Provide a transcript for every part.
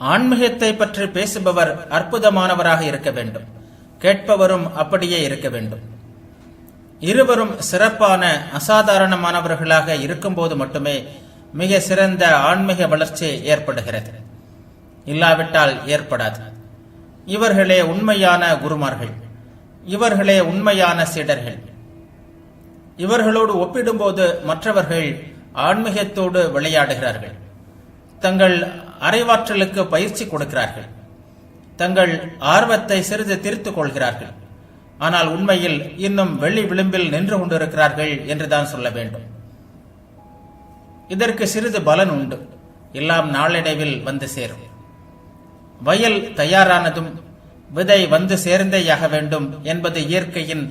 ஆன்மீகத்தை பற்றி பேசுபவர் அற்புதமானவராக இருக்க வேண்டும், கேட்பவரும் அப்படியே இருக்க வேண்டும். இருவரும் சிறப்பான அசாதாரணமானவர்களாக இருக்கும்போது மட்டுமே மிக சிறந்த ஆன்மீக வளர்ச்சி ஏற்படுகிறது. இல்லாவிட்டால் ஏற்படாது. இவர்களே உண்மையான குருமார்கள், இவர்களே உண்மையான சீடர்கள். இவர்களோடு ஒப்பிடும்போது மற்றவர்கள் ஆன்மீகத்தோடு விளையாடுகிறார்கள், தங்கள் அறிவாற்றலுக்கு பயிற்சி கொடுக்கிறார்கள், தங்கள் ஆர்வத்தை சிறிது தீர்த்துக் கொள்கிறார்கள். ஆனால் உண்மையில் இன்னும் வெள்ளி விளிம்பில் நின்று கொண்டிருக்கிறார்கள் என்றுதான் சொல்ல வேண்டும். இதற்கு சிறிது பலன் உண்டு, எல்லாம் நாளடைவில் வந்து சேரும். வயல் தயாரானதும் விதை வந்து சேர்ந்தேயாக வேண்டும் என்பது இயற்கையின்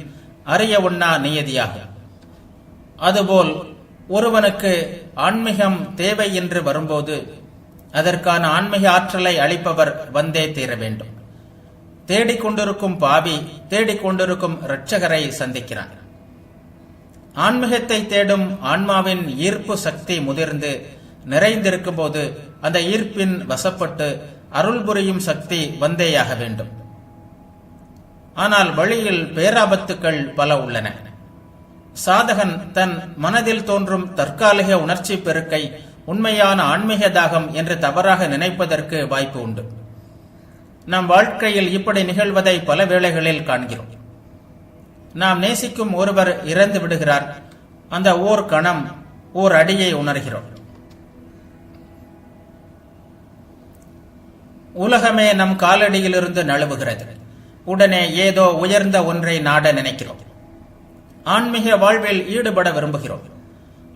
அறிய உண்ணா நியதியாகும். அதுபோல் ஒருவனுக்கு ஆன்மீகம் தேவை என்று வரும்போது அதற்கான ஆன்மீக ஆற்றலை அளிப்பவர் வந்தே தீர வேண்டும். தேடிக்கொண்டிருக்கும் பாவி தேடிக்கொண்டிருக்கும் இரட்சகரை சந்திக்கிறான். ஆன்மீகத்தை தேடும் ஆன்மாவின் ஈர்ப்பு சக்தி முதிர்ந்து நிறைந்திருக்கும் போது அந்த ஈர்ப்பின் வசப்பட்டு அருள் புரியும் சக்தி வந்தேயாக வேண்டும். ஆனால் வழியில் பேராபத்துக்கள் பல உள்ளன. சாதகன் தன் மனதில் தோன்றும் தற்காலிக உணர்ச்சி பெருக்கை உண்மையான ஆன்மீக தாகம் என்று தவறாக நினைப்பதற்கு வாய்ப்பு உண்டு. நம் வாழ்க்கையில் இப்படி நிகழ்வதை பல வேளைகளில் காண்கிறோம். நாம் நேசிக்கும் ஒருவர் இறந்து விடுகிறார். அந்த ஓர் கணம் ஓர் அடியை உணர்கிறோம். உலகமே நம் காலடியிலிருந்து நழுவுகிறது. உடனே ஏதோ உயர்ந்த ஒன்றை நாட நினைக்கிறோம். ஆன்மீக வாழ்வில் ஈடுபட விரும்புகிறோம்.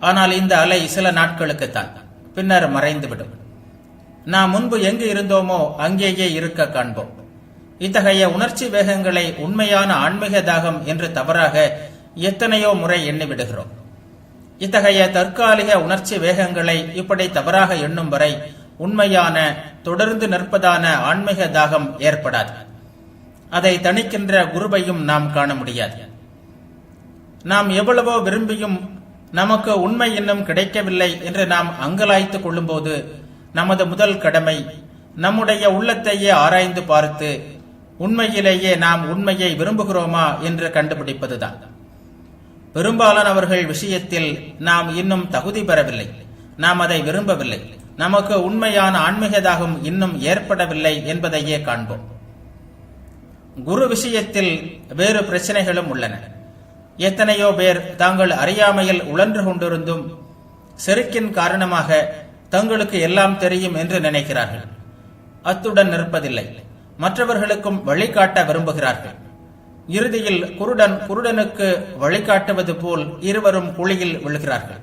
ஆனால் இந்த அலை சில நாட்களுக்குத்தான், பின்னர் மறைந்துவிடும். நாம் முன்பு எங்கு இருந்தோமோ அங்கேயே இருக்க காண்போம். இத்தகைய உணர்ச்சி வேகங்களை உண்மையான ஆன்மீக தாகம் என்று தவறாக எத்தனையோ முறை எண்ணிவிடுகிறோம். இத்தகைய தற்காலிக உணர்ச்சி வேகங்களை இப்படி தவறாக எண்ணும் வரை உண்மையான தொடர்ந்து நிற்பதான ஆன்மீக தாகம் ஏற்படாது. அதை தணிக்கின்ற குருவையும் நாம் காண முடியாது. நாம் எவ்வளவோ விரும்பியும் நமக்கு உண்மை இன்னும் கிடைக்கவில்லை என்று நாம் அங்கலாய்த்துக் கொள்ளும்போது நமது முதல் கடமை நம்முடைய உள்ளத்தையே ஆராய்ந்து பார்த்து உண்மையிலேயே நாம் உண்மையை விரும்புகிறோமா என்று கண்டுபிடிப்பதுதான். பெரும்பாலானவர்கள் விஷயத்தில் நாம் இன்னும் தகுதி பெறவில்லை, நாம் அதை விரும்பவில்லை, நமக்கு உண்மையான ஆன்மீகதாகம் இன்னும் ஏற்படவில்லை என்பதையே காண்போம். குரு விஷயத்தில் வேறு பிரச்சனைகளும் உள்ளன. எத்தனையோ பேர் தாங்கள் அறியாமையில் உழன்று கொண்டிருந்தும் செருக்கின் காரணமாக தங்களுக்கு எல்லாம் தெரியும் என்று நினைக்கிறார்கள். அத்துடன் நிற்பதில்லை, மற்றவர்களுக்கும் வழிகாட்ட விரும்புகிறார்கள். இறுதியில் குருடன் குருடனுக்கு வழிகாட்டுவது போல் இருவரும் குழியில் விழுகிறார்கள்.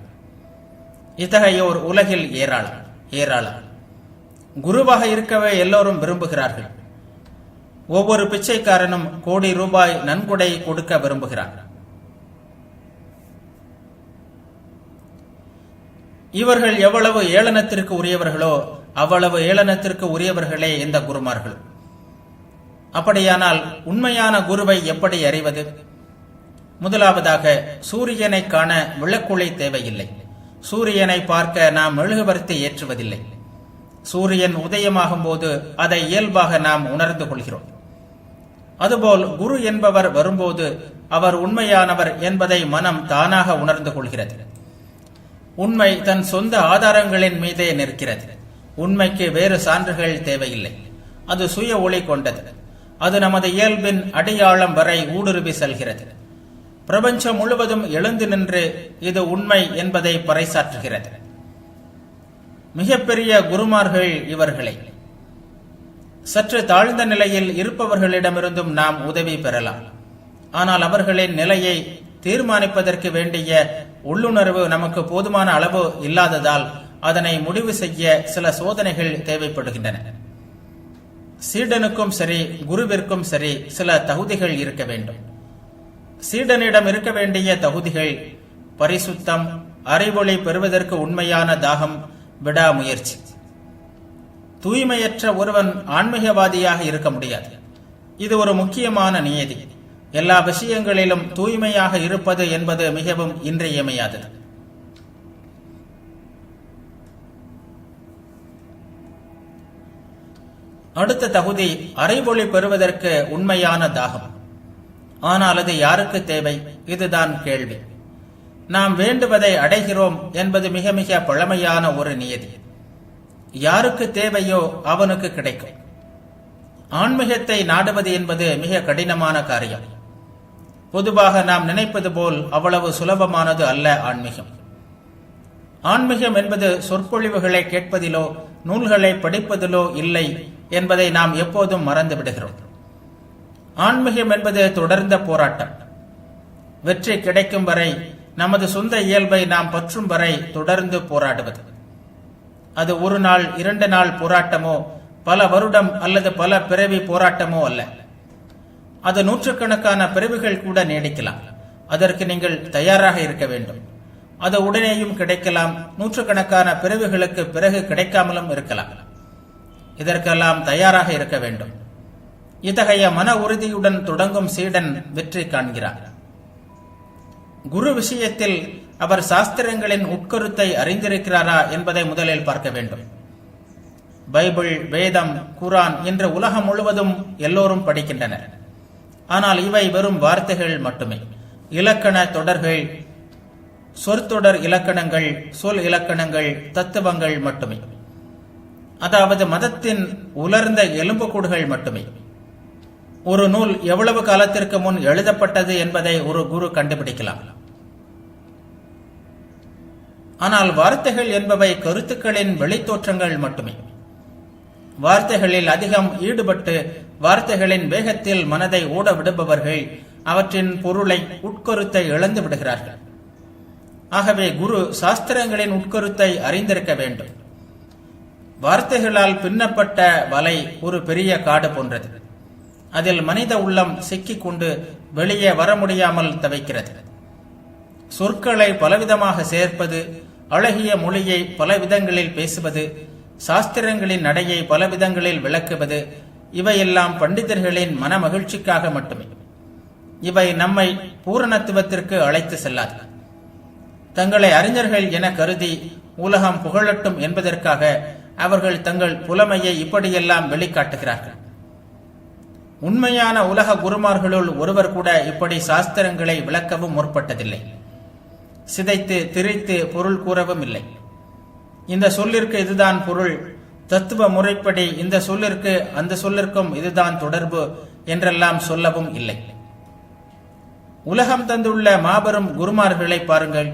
இத்தகையோர் உலகில் ஏராளம் ஏராளம். குருவாக இருக்கவே எல்லோரும் விரும்புகிறார்கள். ஒவ்வொரு பிச்சைக்காரனும் கோடி ரூபாய் நன்கொடை கொடுக்க விரும்புகிறார். இவர்கள் எவ்வளவு ஏளனத்திற்கு உரியவர்களோ அவ்வளவு ஏளனத்திற்கு உரியவர்களே இந்த குருமார்கள். அப்படியானால் உண்மையான குருவை எப்படி அறிவது? முதலாவதாக சூரியனை காண விளக்குளை தேவையில்லை. சூரியனை பார்க்க நாம் மெழுகுவர்த்தி ஏற்றுவதில்லை. சூரியன் உதயமாகும் போது அதை இயல்பாக நாம் உணர்ந்து கொள்கிறோம். அதுபோல் குரு என்பவர் வரும்போது அவர் உண்மையானவர் என்பதை மனம் தானாக உணர்ந்து கொள்கிறது. உண்மை தன் சொந்த ஆதாரங்களின் மீதே நிற்கிறது. உண்மைக்கு வேறு சான்றுகள் தேவையில்லை. அது சுய ஒளி கொண்டது. அது நமது இயல்பின் அடையாளம் வரை ஊடுருவி செல்கிறது. பிரபஞ்சம் முழுவதும் எழுந்து நின்று இது உண்மை என்பதை பறைசாற்றுகிறது. மிகப்பெரிய குருமார்கள் இவர்களை. சற்று தாழ்ந்த நிலையில் இருப்பவர்களிடமிருந்தும் நாம் உதவி பெறலாம். ஆனால் அவர்களின் நிலையை தீர்மானிப்பதற்கு வேண்டிய உள்ளுணர்வு நமக்கு போதுமான அளவு இல்லாததால் அதனை முடிவு செய்ய சில சோதனைகள் தேவைப்படுகின்றன. சீடனுக்கும் சரி குருவிற்கும் சரி சில தகுதிகள் இருக்க வேண்டும். சீடனிடம் இருக்க வேண்டிய தகுதிகள் பரிசுத்தம், அறிவொளி பெறுவதற்கு உண்மையான தாகம், விடாமுயற்சி. தூய்மையற்ற ஒருவன் ஆன்மீகவாதியாக இருக்க முடியாது. இது ஒரு முக்கியமான நியதி. எல்லா விஷயங்களிலும் தூய்மையாக இருப்பது என்பது மிகவும் இன்றியமையாதது. அடுத்த தகுதி அறைமொழி பெறுவதற்கு உண்மையான தாகம். ஆனால் அது யாருக்கு தேவை? இதுதான் கேள்வி. நாம் வேண்டுவதை அடைகிறோம் என்பது மிக மிக பழமையான ஒரு நியதி. யாருக்கு தேவையோ அவனுக்கு கிடைக்கும். ஆன்மீகத்தை நாடுவது என்பது மிக கடினமான காரியம். பொதுவாக நாம் நினைப்பது போல் அவ்வளவு சுலபமானது அல்ல ஆன்மீகம். ஆன்மீகம் என்பது சொற்பொழிவுகளை கேட்பதிலோ நூல்களை படிப்பதிலோ இல்லை என்பதை நாம் எப்போதும் மறந்து விடுகிறோம். ஆன்மீகம் என்பது தொடர்ந்த போராட்டம். வெற்றி கிடைக்கும் வரை, நமது சொந்த இயல்பை நாம் பற்றும் வரை தொடர்ந்து போராடுவது. அது ஒரு நாள் 2 நாள் போராட்டமோ, பல வருடம் அல்லது பல பிறவி போராட்டமோ அல்ல. அது நூற்றுக்கணக்கான பிறவிகள் கூட நீடிக்கலாம். அதற்கு நீங்கள் தயாராக இருக்க வேண்டும். அது உடனேயும் கிடைக்கலாம், நூற்றுக்கணக்கான பிறவிகளுக்கு பிறகு கிடைக்காமலும் இருக்கலாம். இதற்கெல்லாம் தயாராக இருக்க வேண்டும். இத்தகைய மன உறுதியுடன் தொடங்கும் சீடன் வெற்றி காண்கிறார். குரு விஷயத்தில் அவர் சாஸ்திரங்களின் உட்கருத்தை அறிந்திருக்கிறாரா என்பதை முதலில் பார்க்க வேண்டும். பைபிள், வேதம், குரான் என்று உலகம் முழுவதும் எல்லோரும் படிக்கின்றனர். ஆனால் இவை வெறும் வார்த்தைகள் மட்டுமே. இலக்கண தொடர்கள், சொற்தொடர் இலக்கணங்கள், சொல் இலக்கணங்கள், தத்துவங்கள் மட்டுமே. அதாவது மதத்தின் உலர்ந்த எலும்புக்கூடுகள் மட்டுமே. ஒரு நூல் எவ்வளவு காலத்திற்கு முன் எழுதப்பட்டது என்பதை ஒரு குரு கண்டுபிடிக்கலாம். ஆனால் வார்த்தைகள் என்பவை கருத்துக்களின் வெளித்தோற்றங்கள் மட்டுமே. வார்த்தைகளில் அதிகம் ஈடுபட்டு வார்த்தைகளின் வேகத்தில் மனதை ஓட விடுபவர்கள் அவற்றின் பொருளை, உட்கருத்தை இழந்து விடுகிறார்கள். ஆகவே குரு சாஸ்திரங்களின் உட்கருத்தை அறிந்திருக்க வேண்டும். வார்த்தைகளால் பின்னப்பட்ட வலை ஒரு பெரிய காடு போன்றது. அதில் மனித உள்ளம் சிக்கிக் கொண்டு வெளியே வர முடியாமல் தவிக்கிறது. சொற்களை பலவிதமாக சேர்ப்பது, அழகிய மொழியை பலவிதங்களில் பேசுவது, சாஸ்திரங்களின் நடையை பலவிதங்களில் விளக்குவது, இவையெல்லாம் பண்டிதர்களின் மன மகிழ்ச்சிக்காக மட்டுமே. இவை நம்மை பூரணத்துவத்திற்கு அழைத்து செல்லாது. தங்களை அறிஞர்கள் என கருதி உலகம் புகழட்டும் என்பதற்காக அவர்கள் தங்கள் புலமையை இப்படியெல்லாம் வெளிக்காட்டுகிறார்கள். உண்மையான உலக குருமார்களுள் ஒருவர் கூட இப்படி சாஸ்திரங்களை விளக்கவும் முற்பட்டதில்லை. சிதைத்து திரித்து பொருள் கூறவும் இல்லை. இந்த சொல்லிற்கு இதுதான் பொருள், தத்துவ முறைப்படி இந்த சொல்லிற்கு அந்த சொல்லிற்கும் இதுதான் தொடர்பு என்றெல்லாம் சொல்லவும் இல்லை. உலகம் தந்துள்ள மாபெரும் குருமார்களை பாருங்கள்.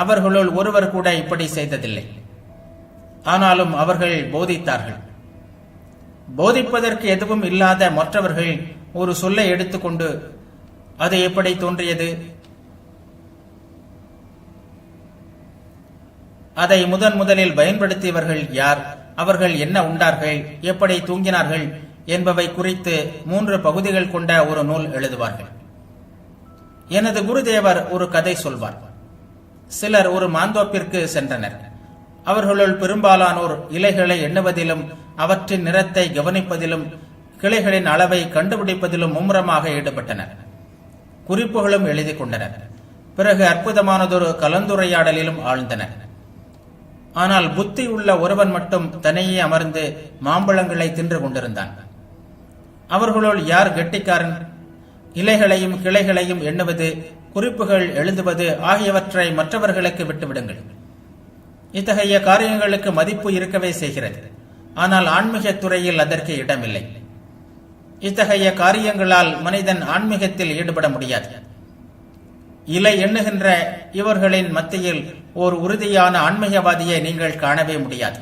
அவர்களுள் ஒருவர் கூட இப்படி செய்ததில்லை. ஆனாலும் அவர்கள் போதித்தார்கள். போதிப்பதற்கு எதுவும் இல்லாத மற்றவர்கள் ஒரு சொல்லை எடுத்துக்கொண்டு அது எப்படி தோன்றியது, அதை முதலில் பயன்படுத்தியவர்கள் யார், அவர்கள் என்ன உண்டார்கள், எப்படி தூங்கினார்கள் என்பவை குறித்து 3 பகுதிகள் கொண்ட ஒரு நூல் எழுதுவார்கள். எனது குருதேவர் ஒரு கதை சொல்வார். சிலர் ஒரு மாந்தோப்பிற்கு சென்றனர். அவர்களுள் பெரும்பாலானோர் இலைகளை எண்ணுவதிலும் அவற்றின் நிறத்தை கவனிப்பதிலும் கிளைகளின் அளவை கண்டுபிடிப்பதிலும் மும்முரமாக ஈடுபட்டனர். குறிப்புகளும் எழுதி கொண்டனர். பிறகு அற்புதமானதொரு கலந்துரையாடலிலும் ஆழ்ந்தனர். ஆனால் புத்தி உள்ள ஒருவன் மட்டும் தனியே அமர்ந்து மாம்பழங்களை தின்று கொண்டிருந்தான். அவர்களுள் யார் கெட்டிக்காரன்? இலைகளையும் கிளைகளையும் எண்ணுவது, குறிப்புகள் எழுதுவது ஆகியவற்றை மற்றவர்களுக்கு விட்டுவிடுங்கள். இத்தகைய காரியங்களுக்கு மதிப்பு இருக்கவே செய்கிறது. ஆனால் ஆன்மீக துறையில் அதற்கு இடமில்லை. இத்தகைய காரியங்களால் மனிதன் ஆன்மீகத்தில் ஈடுபட முடியாது. இலை எண்ணுகின்ற இவர்களின் மத்தியில் ஓர் உறுதியான ஆன்மீகவாதியை நீங்கள் காணவே முடியாது.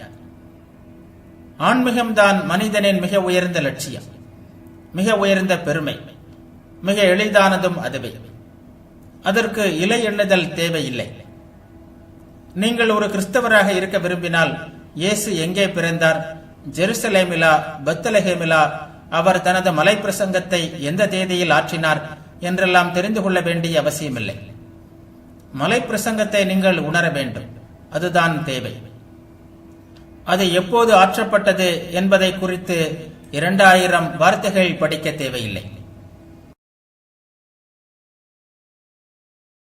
ஆன்மீகம்தான் மனிதனின் மிக உயர்ந்த லட்சியம், மிக உயர்ந்த பெருமை, மிக எளிதானதும் அதுவே. அதற்கு இலை எண்ணுதல் தேவையில்லை. நீங்கள் ஒரு கிறிஸ்தவராக இருக்க விரும்பினால் இயேசு எங்கே பிறந்தார், ஜெருசலேமிலா, பெத்லஹேமிலா, அவர் தனது மலை பிரசங்கத்தை எந்த தேதியில் ஆற்றினார் என்றெல்லாம் தெரிந்து கொள்ள வேண்டிய அவசியமில்லை. மலை பிரசங்கத்தை நீங்கள் உணர வேண்டும், அதுதான் தேவை. அது எப்போது ஆற்றப்பட்டது என்பதை குறித்து 2000 வார்த்தைகள் படிக்க தேவையில்லை.